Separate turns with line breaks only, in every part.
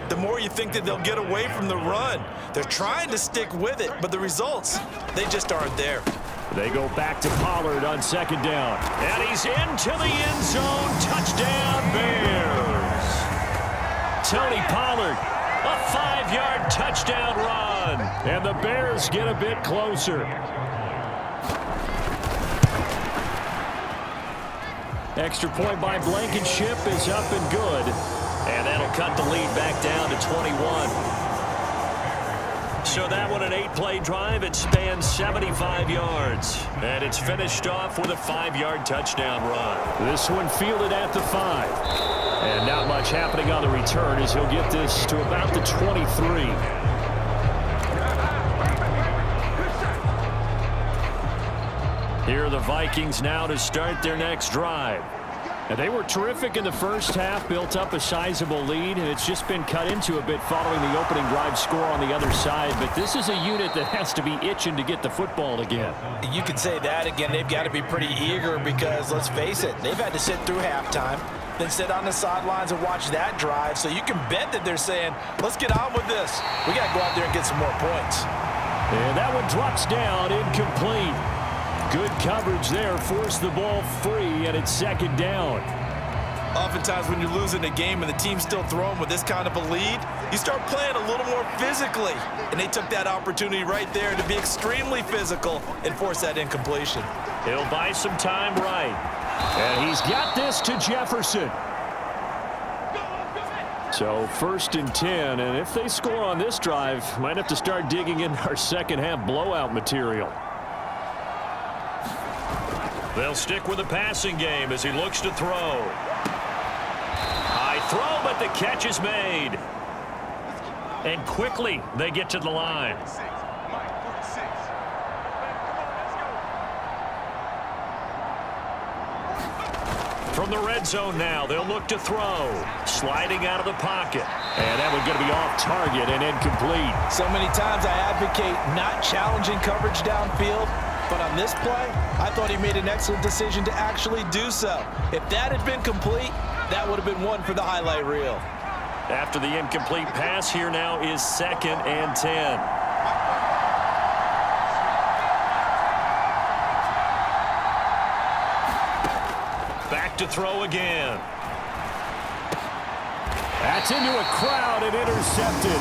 the more you think that they'll get away from the run. They're trying to stick with it, but the results, they just aren't there.
They go back to Pollard on second down. And he's into the end zone. Touchdown, Bears. Tony Pollard, a 5-yard touchdown run. And the Bears get a bit closer. Extra point by Blankenship is up and good. And that'll cut the lead back down to 21. So that one, an 8-play drive. It spans 75 yards. And it's finished off with a 5-yard touchdown run. This one fielded at the 5. And not much happening on the return as he'll get this to about the 23. Here are the Vikings now to start their next drive. And they were terrific in the first half, built up a sizable lead, and it's just been cut into a bit following the opening drive score on the other side. But this is a unit that has to be itching to get the football again.
You could say that again. They've got to be pretty eager because, let's face it, they've had to sit through halftime, then sit on the sidelines and watch that drive. So you can bet that they're saying, let's get on with this. We got to go out there and get some more points.
And that one drops down, incomplete. Good coverage there, forced the ball free, and it's second down.
Oftentimes when you're losing a game and the team's still throwing with this kind of a lead, you start playing a little more physically. And they took that opportunity right there to be extremely physical and force that incompletion.
He'll buy some time right. And he's got this to Jefferson. So 1st and 10, and if they score on this drive, might have to start digging in our second half blowout material. They'll stick with the passing game as he looks to throw. High throw, but the catch is made. And quickly they get to the line. From the red zone now, they'll look to throw. Sliding out of the pocket. And that one's going to be off target and incomplete.
So many times I advocate not challenging coverage downfield. But on this play, I thought he made an excellent decision to actually do so. If that had been complete, that would have been one for the highlight reel.
After the incomplete pass, here now is 2nd and 10. Back to throw again. That's into a crowd and intercepted.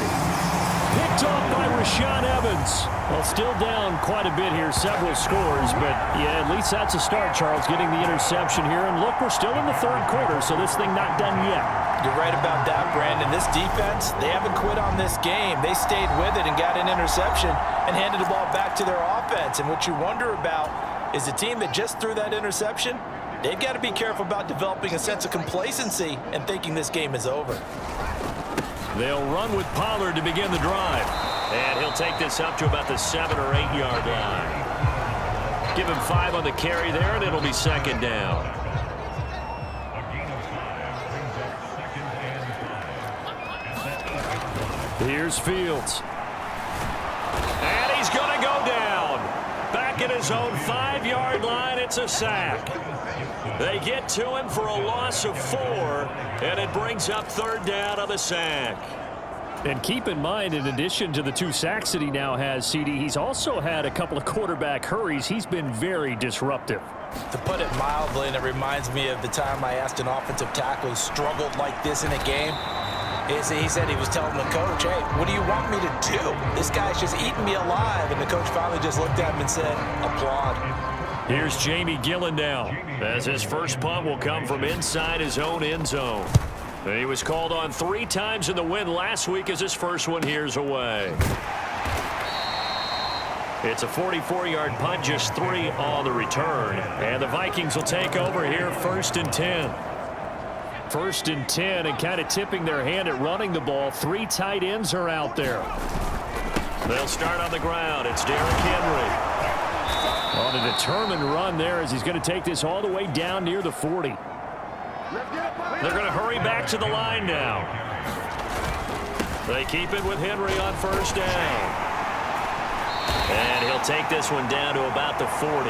Picked off by Rashaan Evans. Well, still down quite a bit here, several scores, but yeah, at least that's a start, Charles, getting the interception here. And look, we're still in the 3rd quarter, so this thing not done yet.
You're right about that, Brandon. This defense, they haven't quit on this game. They stayed with it and got an interception and handed the ball back to their offense. And what you wonder about is the team that just threw that interception, they've got to be careful about developing a sense of complacency and thinking this game is over.
They'll run with Pollard to begin the drive. And he'll take this up to about the 7 or 8 yard line. Give him 5 on the carry there, and it'll be second down. Here's Fields. And he's going to go down. Back at his own 5-yard line, it's a sack. They get to him for a loss of 4, and it brings up 3rd down on the sack. And keep in mind, in addition to the 2 sacks that he now has, CD, he's also had a couple of quarterback hurries. He's been very disruptive.
To put it mildly, and it reminds me of the time I asked an offensive tackle who struggled like this in a game, he said he was telling the coach, hey, what do you want me to do? This guy's just eating me alive. And the coach finally just looked at him and said, applaud.
Here's Jamie Gillen now, as his first punt will come from inside his own end zone. He was called on 3 times in the win last week as his first one here's away. It's a 44-yard punt, just 3 on the return. And the Vikings will take over here 1st and 10. 1st and 10, and kind of tipping their hand at running the ball. 3 tight ends are out there. They'll start on the ground. It's Derrick Henry. On a determined run there as he's going to take this all the way down near the 40. They're going to hurry back to the line now. They keep it with Henry on 1st down. And he'll take this one down to about the 40.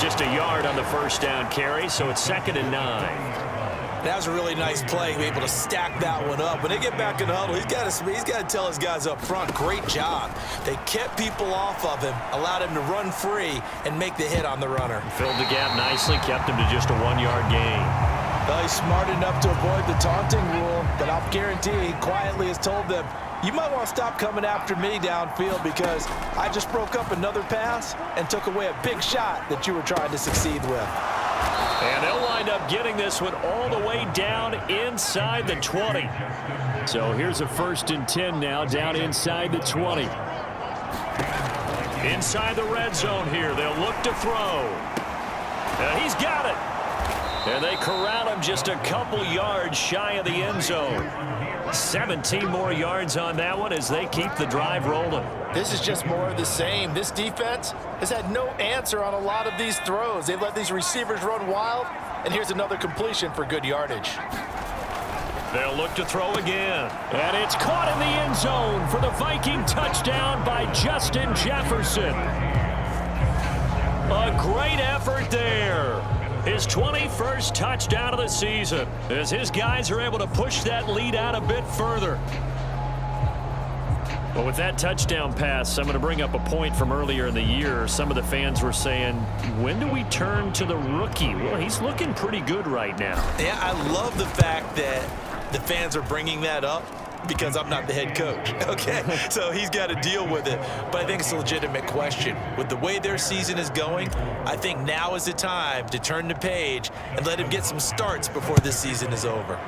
Just a yard on the 1st down carry, so it's 2nd and 9.
That was a really nice play, to be able to stack that one up. When they get back in the huddle, he's got to tell his guys up front, great job. They kept people off of him, allowed him to run free, and make the hit on the runner.
Filled the gap nicely, kept him to just a 1-yard gain.
Well, he's smart enough to avoid the taunting rule, but I'll guarantee he quietly has told them, you might want to stop coming after me downfield because I just broke up another pass and took away a big shot that you were trying to succeed with.
And they'll wind up getting this one all the way down inside the 20. So here's a 1st and 10 now, down inside the 20. Inside the red zone here, they'll look to throw. He's got it. And they corral him just a couple yards shy of the end zone. 17 more yards on that one as they keep the drive rolling.
This is just more of the same. This defense has had no answer on a lot of these throws. They've let these receivers run wild, and here's another completion for good yardage.
They'll look to throw again. And it's caught in the end zone for the Viking touchdown by Justin Jefferson. A great effort there. His 21st touchdown of the season as his guys are able to push that lead out a bit further. Well, with that touchdown pass, I'm going to bring up a point from earlier in the year. Some of the fans were saying, when do we turn to the rookie? Well, he's looking pretty good right now.
Yeah, I love the fact that the fans are bringing that up because I'm not the head coach, okay? So he's got to deal with it. But I think it's a legitimate question. With the way their season is going, I think now is the time to turn the page and let him get some starts before this season is over.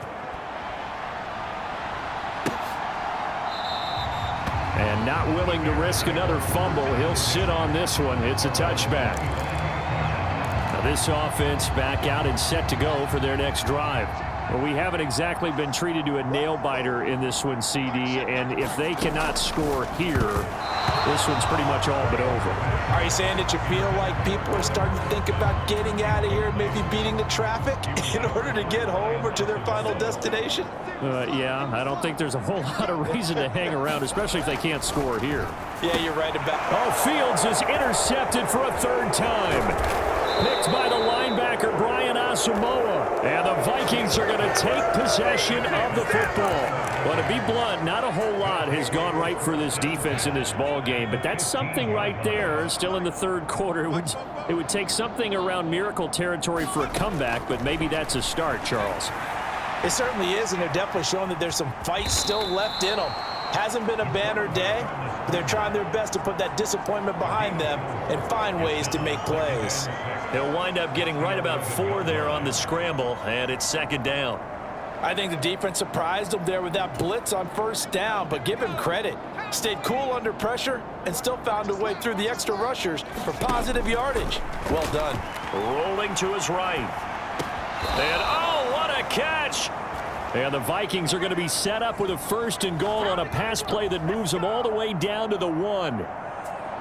And not willing to risk another fumble. He'll sit on this one. It's a touchback. Now this offense back out and set to go for their next drive. Well, we haven't exactly been treated to a nail-biter in this one, CD, and if they cannot score here, this one's pretty much all but over.
Are you saying that you feel like people are starting to think about getting out of here, maybe beating the traffic in order to get home or to their final destination?
Yeah, I don't think there's a whole lot of reason to hang around, especially if they can't score here.
Yeah, you're right about that.
Oh, Fields is intercepted for a 3rd time. Picked by the linebacker, Brian Asamoah. And the Vikings are going to take possession of the football. Well, to be blunt, not a whole lot has gone right for this defense in this ball game, but that's something right there. Still in the 3rd quarter. It would take something around miracle territory for a comeback, but maybe that's a start, Charles.
It certainly is, and they're definitely showing that there's some fight still left in them. Hasn't been a banner day, but they're trying their best to put that disappointment behind them and find ways to make plays.
They'll wind up getting right about 4 there on the scramble, and it's 2nd down.
I think the defense surprised them there with that blitz on 1st down, but give him credit. Stayed cool under pressure and still found a way through the extra rushers for positive yardage. Well done.
Rolling to his right. And, oh, what a catch! And the Vikings are going to be set up with a 1st and goal on a pass play that moves them all the way down to the 1.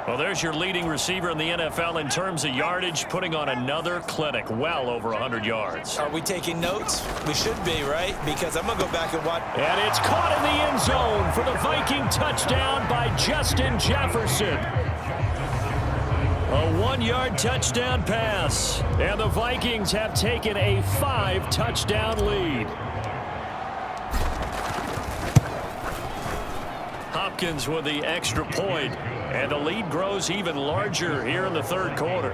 Well, there's your leading receiver in the NFL in terms of yardage, putting on another clinic, well over 100 yards.
Are we taking notes? We should be, right? Because I'm going to go back and watch.
And it's caught in the end zone for the Viking touchdown by Justin Jefferson. A 1-yard touchdown pass. And the Vikings have taken a 5-touchdown lead. Hopkins with the extra point, and the lead grows even larger here in the 3rd quarter.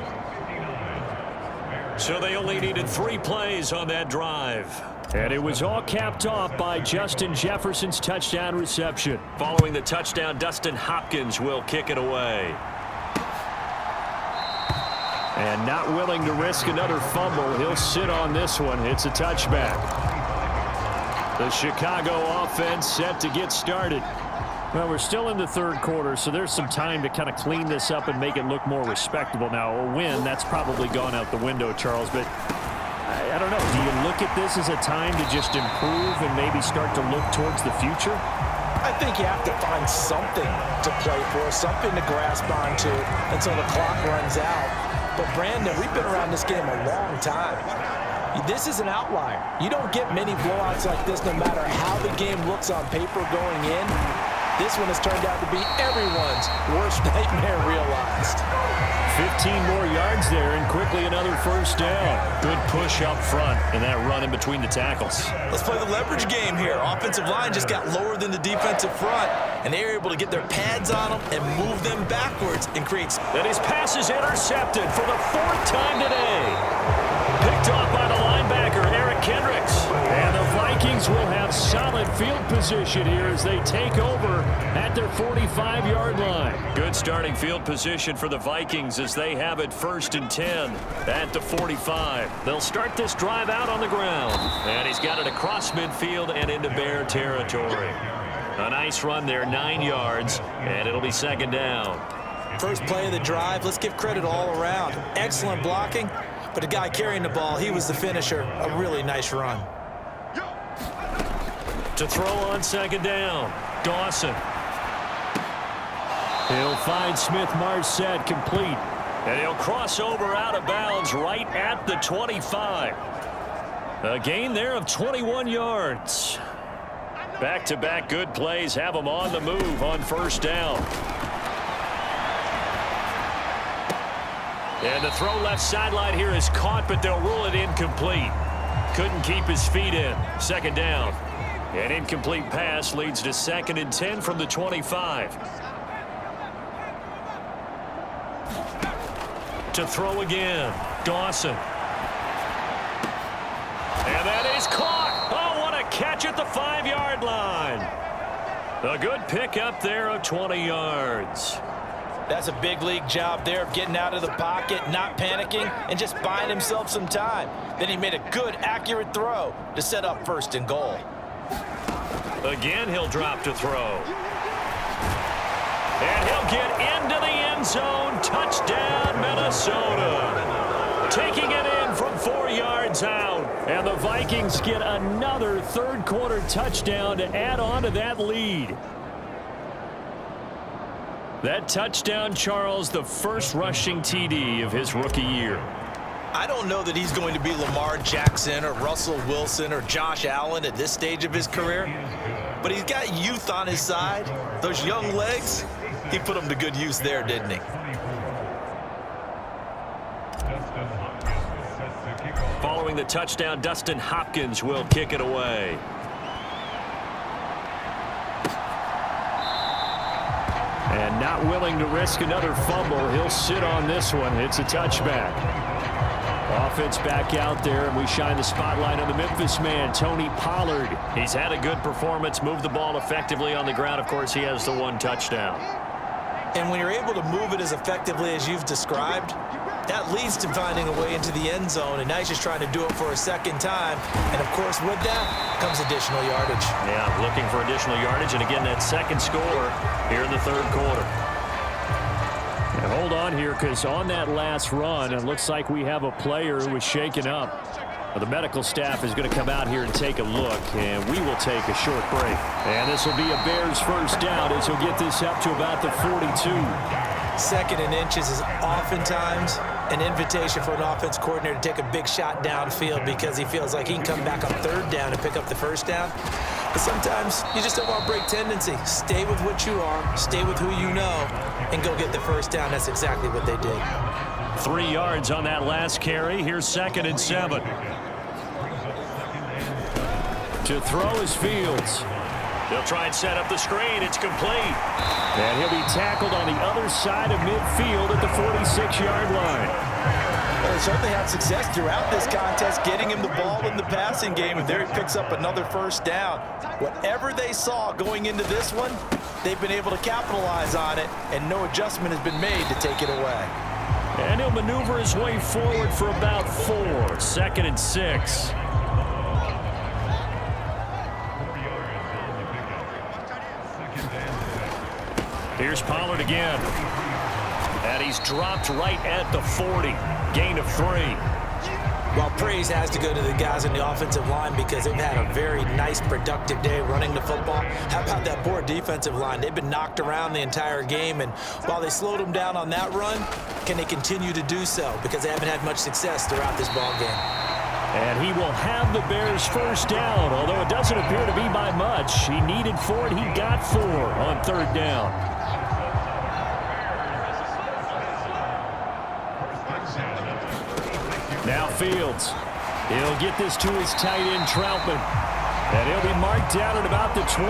So they only needed 3 plays on that drive. And it was all capped off by Justin Jefferson's touchdown reception. Following the touchdown, Dustin Hopkins will kick it away. And not willing to risk another fumble, he'll sit on this one. It's a touchback. The Chicago offense set to get started. Well, we're still in the 3rd quarter, so there's some time to kind of clean this up and make it look more respectable. Now, a win, that's probably gone out the window, Charles, but I don't know. Do you look at this as a time to just improve and maybe start to look towards the future?
I think you have to find something to play for, something to grasp onto until the clock runs out. But, Brandon, we've been around this game a long time. This is an outlier. You don't get many blowouts like this no matter how the game looks on paper going in. This one has turned out to be everyone's worst nightmare realized.
15 more yards there, and quickly another first down. Good push up front, and that run in between the tackles.
Let's play the leverage game here. Offensive line just got lower than the defensive front, and they were able to get their pads on them and move them backwards and create.
And his pass is intercepted for the 4th time today. Picked off by the linebacker, Eric Kendricks. And the Vikings will have solid field position here as they take over at their 45-yard line. Good starting field position for the Vikings as they have it 1st and 10 at the 45. They'll start this drive out on the ground. And he's got it across midfield and into Bear territory. A nice run there, 9 yards, and it'll be 2nd down.
First play of the drive, let's give credit all around. Excellent blocking, but the guy carrying the ball, he was the finisher. A really nice run.
To throw on 2nd down, Dawson. He'll find Smith-Marset complete. And he'll cross over out of bounds right at the 25. A gain there of 21 yards. Back-to-back good plays have them on the move on 1st down. And the throw left sideline here is caught, but they'll rule it incomplete. Couldn't keep his feet in. 2nd down. An incomplete pass leads to 2nd and 10 from the 25. To throw again, Dawson. And that is caught. Oh, what a catch at the 5-yard line. A good pickup there of 20 yards.
That's a big league job there of getting out of the pocket, not panicking, and just buying himself some time. Then he made a good, accurate throw to set up 1st and goal.
Again, he'll drop to throw. And he'll get into the end zone. Touchdown, Minnesota. Taking it in from 4 yards out. And the Vikings get another 3rd quarter touchdown to add on to that lead. That touchdown, Charles, the first rushing TD of his rookie year.
I don't know that he's going to be Lamar Jackson or Russell Wilson or Josh Allen at this stage of his career, but he's got youth on his side. Those young legs, he put them to good use there, didn't he?
Following the touchdown, Dustin Hopkins will kick it away. And not willing to risk another fumble, he'll sit on this one. It's a touchback. Offense back out there, and we shine the spotlight on the Memphis man, Tony Pollard. He's had a good performance, moved the ball effectively on the ground. Of course, he has the 1 touchdown.
And when you're able to move it as effectively as you've described, that leads to finding a way into the end zone, and now he's just trying to do it for a 2nd time. And, of course, with that comes additional yardage.
Yeah, looking for additional yardage, and again, that 2nd score here in the 3rd quarter. And hold on here, because on that last run, it looks like we have a player who was shaken up. Well, the medical staff is going to come out here and take a look, and we will take a short break. And this will be a Bears 1st down as he'll get this up to about the 42.
2nd and inches is oftentimes an invitation for an offense coordinator to take a big shot downfield because he feels like he can come back on 3rd down and pick up the 1st down. But sometimes you just don't want break tendency. Stay with what you are, stay with who you know, and go get the 1st down. That's exactly what they did.
3 yards on that last carry. Here's 2nd and 7. To throw is Fields. He'll try and set up the screen. It's complete. And he'll be tackled on the other side of midfield at the 46-yard line.
Well, they certainly had success throughout this contest getting him the ball in the passing game, and there he picks up another 1st down. Whatever they saw going into this one, they've been able to capitalize on it, and no adjustment has been made to take it away.
And he'll maneuver his way forward for about 4. 2nd and 6. Here's Pollard again. And he's dropped right at the 40. Gain of 3.
Well, praise has to go to the guys in the offensive line because they've had a very nice, productive day running the football. How about that poor defensive line? They've been knocked around the entire game, and while they slowed them down on that run, can they continue to do so? Because they haven't had much success throughout this ball game.
And he will have the Bears first down, although it doesn't appear to be by much. He needed 4, and he got 4 on third down. Now Fields. He'll get this to his tight end, Troutman. And he'll be marked down at about the 20.